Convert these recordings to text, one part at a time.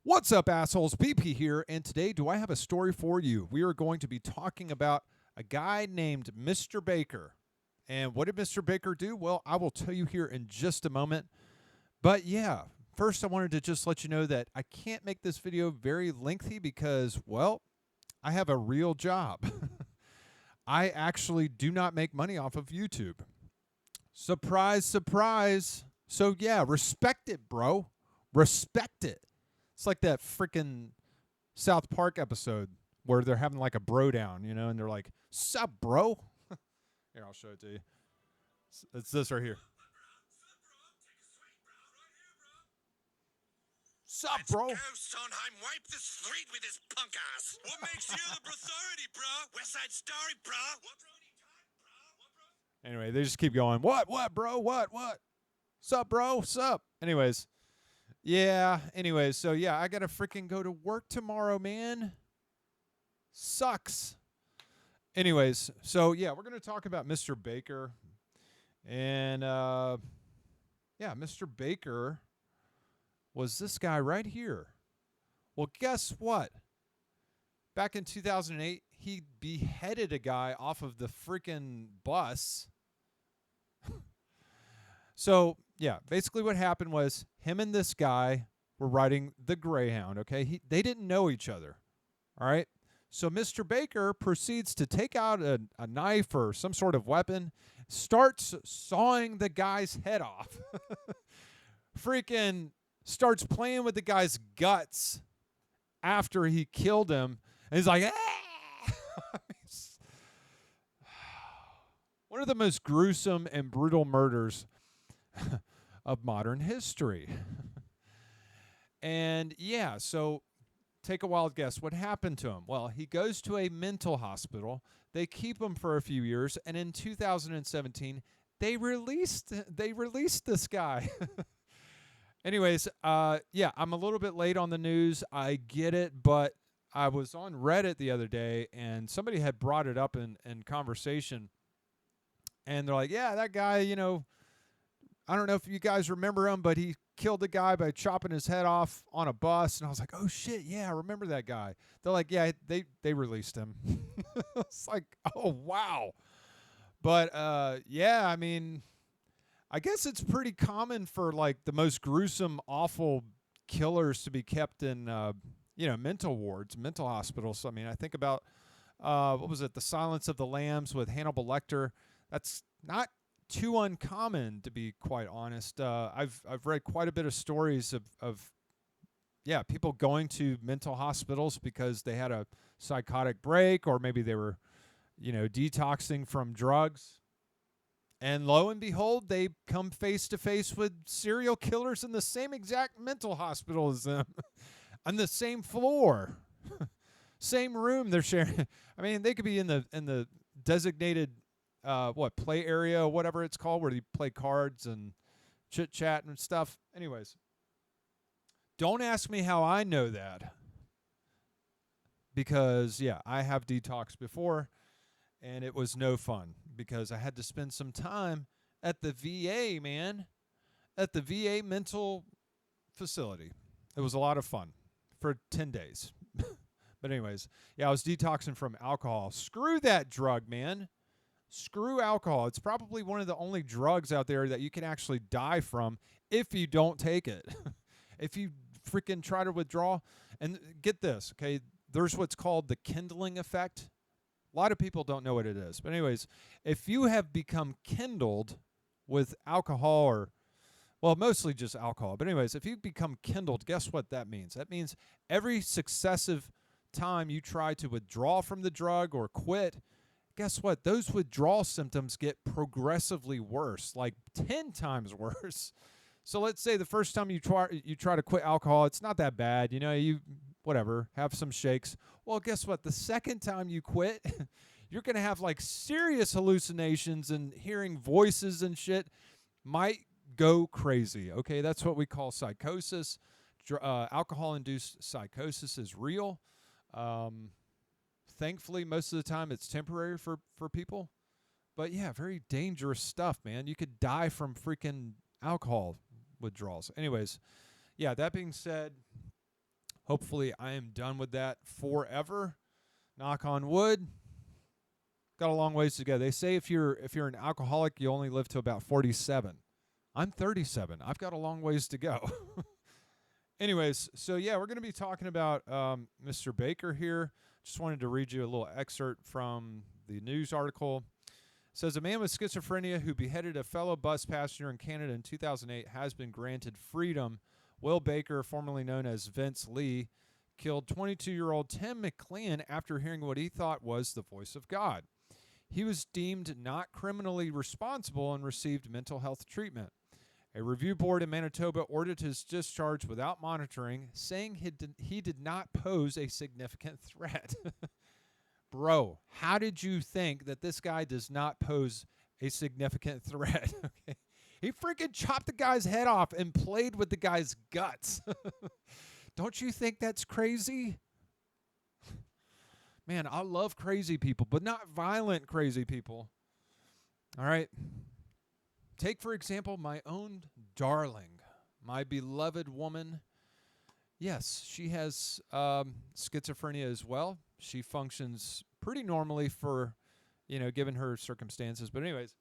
What's up, assholes? BP here, and today do I have a story for you. We are going to be talking about a guy named Mr. Baker. And what did Mr. Baker do? Well, I will tell you here in just a moment. But yeah, first I wanted to just let you know that I can't make this video very lengthy because, well, I have a real job. I actually do not make money off of YouTube. Surprise, surprise. So yeah, respect it, bro. Respect it. It's like that freaking South Park episode where they're having like a bro down, and they're like, "Sup, bro?" Here, I'll show it to you. It's this right here. Sup, Let's bro? go, Sondheim. Wipe the street with his punk ass. What makes you the authority, bro? West Side Story, bro. What brony time, bro? What bro? Anyway, they just keep going. What, bro? What? Sup, bro? Sup? Anyways, yeah. Anyways, so yeah, I gotta freaking go to work tomorrow, man. Sucks. Anyways, so yeah, we're gonna talk about Mr. Baker, and yeah, Mr. Baker was this guy right here. Well, guess what? Back in 2008, he beheaded a guy off of the freaking bus. So, yeah, basically what happened was him and this guy were riding the Greyhound, okay? They didn't know each other, all right? So Mr. Baker proceeds to take out a knife or some sort of weapon, starts sawing the guy's head off. Freaking starts playing with the guy's guts after he killed him. And he's like, ah! One of the most gruesome and brutal murders of modern history. And yeah, so take a wild guess. What happened to him? Well, he goes to a mental hospital. They keep him for a few years, and in 2017, they released this guy. Anyways, yeah, I'm a little bit late on the news. I get it, but I was on Reddit the other day, and somebody had brought it up in conversation, and they're like, yeah, that guy, I don't know if you guys remember him, but he killed a guy by chopping his head off on a bus. And I was like, oh, shit, yeah, I remember that guy. They're like, yeah, they released him. It's like, oh, wow. But, yeah, I mean, I guess it's pretty common for, like, the most gruesome, awful killers to be kept in, mental wards, mental hospitals. I mean, I think about, what was it, The Silence of the Lambs with Hannibal Lecter. That's not too uncommon, to be quite honest. I've read quite a bit of stories of people going to mental hospitals because they had a psychotic break, or maybe they were detoxing from drugs, and lo and behold, they come face to face with serial killers in the same exact mental hospital as them, on the same floor, same room they're sharing. I mean, they could be in the designated play area, whatever it's called, where you play cards and chit chat and stuff. Anyways, don't ask me how I know that, because yeah, I have detoxed before, and it was no fun because I had to spend some time at the VA, man, at the VA mental facility. It was a lot of fun for 10 days. But anyways, yeah, I was detoxing from alcohol. Screw that drug, man. Screw alcohol. It's probably one of the only drugs out there that you can actually die from if you don't take it. If you freaking try to withdraw. And get this, okay? There's what's called the kindling effect. A lot of people don't know what it is. But anyways, if you have become kindled with alcohol, or, well, mostly just alcohol. But anyways, if you become kindled, guess what that means? That means every successive time you try to withdraw from the drug or quit, guess what? Those withdrawal symptoms get progressively worse, like 10 times worse. So let's say the first time you try to quit alcohol, it's not that bad. You whatever, have some shakes. Well, guess what? The second time you quit, you're going to have like serious hallucinations and hearing voices and shit. Might go crazy. Okay, that's what we call psychosis. Alcohol-induced psychosis is real. Thankfully, most of the time it's temporary for people. But yeah, very dangerous stuff, man. You could die from freaking alcohol withdrawals. Anyways, yeah, that being said, Hopefully, I am done with that forever. Knock on wood. Got a long ways to go. They say if you're an alcoholic, you only live to about 47. I'm 37. I've got a long ways to go. Anyways, so yeah, we're going to be talking about Mr. Baker here. Just wanted to read you a little excerpt from the news article. It says a man with schizophrenia who beheaded a fellow bus passenger in Canada in 2008 has been granted freedom. Will Baker, formerly known as Vince Lee, killed 22-year-old Tim McLean after hearing what he thought was the voice of God. He was deemed not criminally responsible and received mental health treatment. A review board in Manitoba ordered his discharge without monitoring, saying he did not pose a significant threat. Bro, how did you think that this guy does not pose a significant threat? Okay. He freaking chopped the guy's head off and played with the guy's guts. Don't you think that's crazy? Man, I love crazy people, but not violent crazy people. All right. Take, for example, my own darling, my beloved woman. Yes, she has schizophrenia as well. She functions pretty normally for, given her circumstances. But anyways,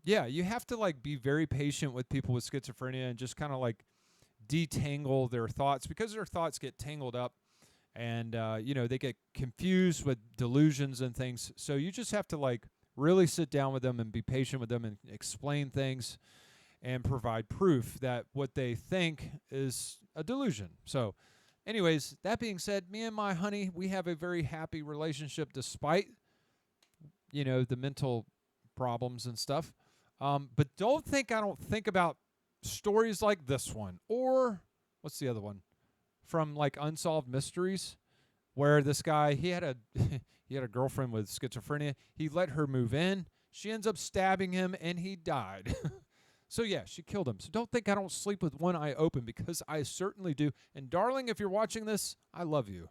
yeah, you have to be very patient with people with schizophrenia and just kind of detangle their thoughts, because their thoughts get tangled up and, they get confused with delusions and things. So you just have to really sit down with them and be patient with them and explain things and provide proof that what they think is a delusion. So anyways, that being said, me and my honey, we have a very happy relationship despite, the mental problems and stuff. But don't think I don't think about stories like this one, or what's the other one from Unsolved Mysteries, where this guy, he had a girlfriend with schizophrenia. He let her move in. She ends up stabbing him, and he died. So, yeah, she killed him. So don't think I don't sleep with one eye open, because I certainly do. And, darling, if you're watching this, I love you.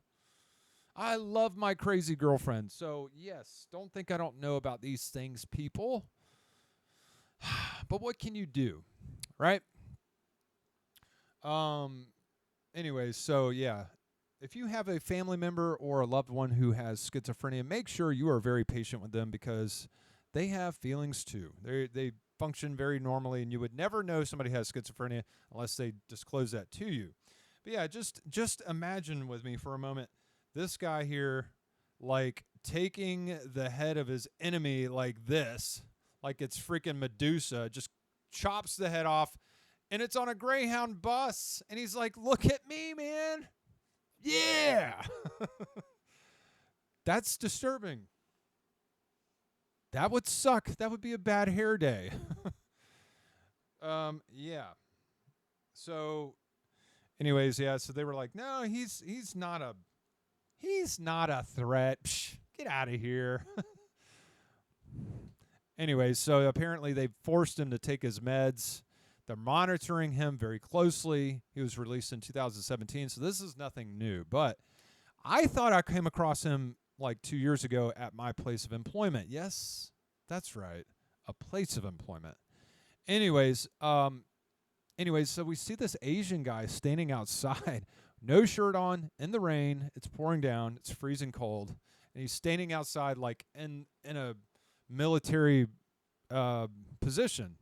I love my crazy girlfriend. So, yes, don't think I don't know about these things, people. But what can you do, right? Anyways, so, yeah. If you have a family member or a loved one who has schizophrenia, make sure you are very patient with them, because they have feelings too. They function very normally, and you would never know somebody has schizophrenia unless they disclose that to you. But yeah, just imagine with me for a moment this guy here, taking the head of his enemy like this, like it's freaking Medusa, just chops the head off, and it's on a Greyhound bus, and he's like, "Look at me, man. Yeah." That's disturbing. That would suck. That would be a bad hair day. Yeah. So anyways, yeah, so they were like, "No, he's not a threat. Psh, get out of here." Anyways, so apparently they forced him to take his meds. They're monitoring him very closely. He was released in 2017, so this is nothing new. But I thought I came across him 2 years ago at my place of employment. Yes, that's right, a place of employment. Anyways, so we see this Asian guy standing outside, no shirt on, in the rain. It's pouring down. It's freezing cold, and he's standing outside in a military position.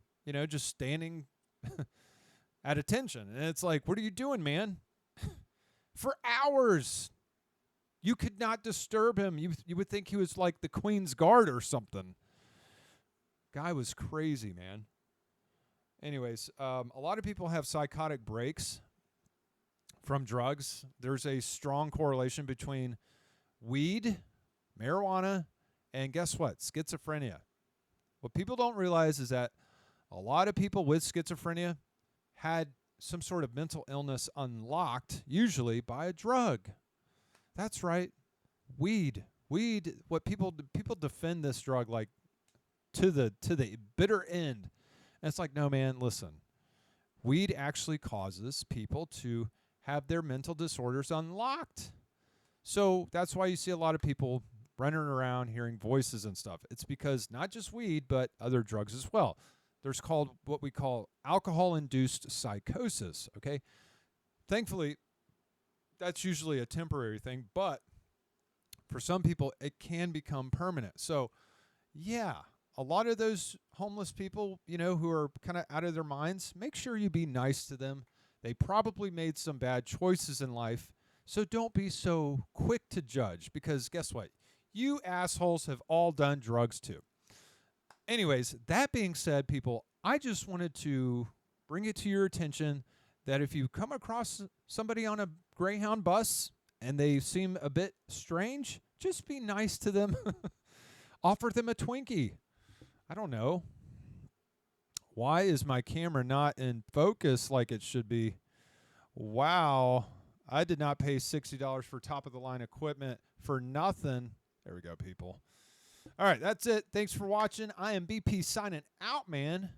Just standing at attention. And it's like, what are you doing, man? For hours. You could not disturb him. You would think he was like the Queen's Guard or something. Guy was crazy, man. Anyways, a lot of people have psychotic breaks from drugs. There's a strong correlation between weed, marijuana, and guess what? Schizophrenia. What people don't realize is that a lot of people with schizophrenia had some sort of mental illness unlocked, usually by a drug. That's right. Weed. What people defend this drug to the bitter end. And it's like, no, man, listen. Weed actually causes people to have their mental disorders unlocked. So that's why you see a lot of people running around hearing voices and stuff. It's because not just weed, but other drugs as well. There's what we call alcohol-induced psychosis, okay? Thankfully, that's usually a temporary thing, but for some people, it can become permanent. So, yeah, a lot of those homeless people, who are kind of out of their minds, make sure you be nice to them. They probably made some bad choices in life. So don't be so quick to judge because guess what? You assholes have all done drugs too. Anyways, that being said, people, I just wanted to bring it to your attention that if you come across somebody on a Greyhound bus and they seem a bit strange, just be nice to them. Offer them a Twinkie. I don't know. Why is my camera not in focus like it should be? Wow. I did not pay $60 for top-of-the-line equipment for nothing. There we go, people. All right, that's it. Thanks for watching. I am BP signing out, man.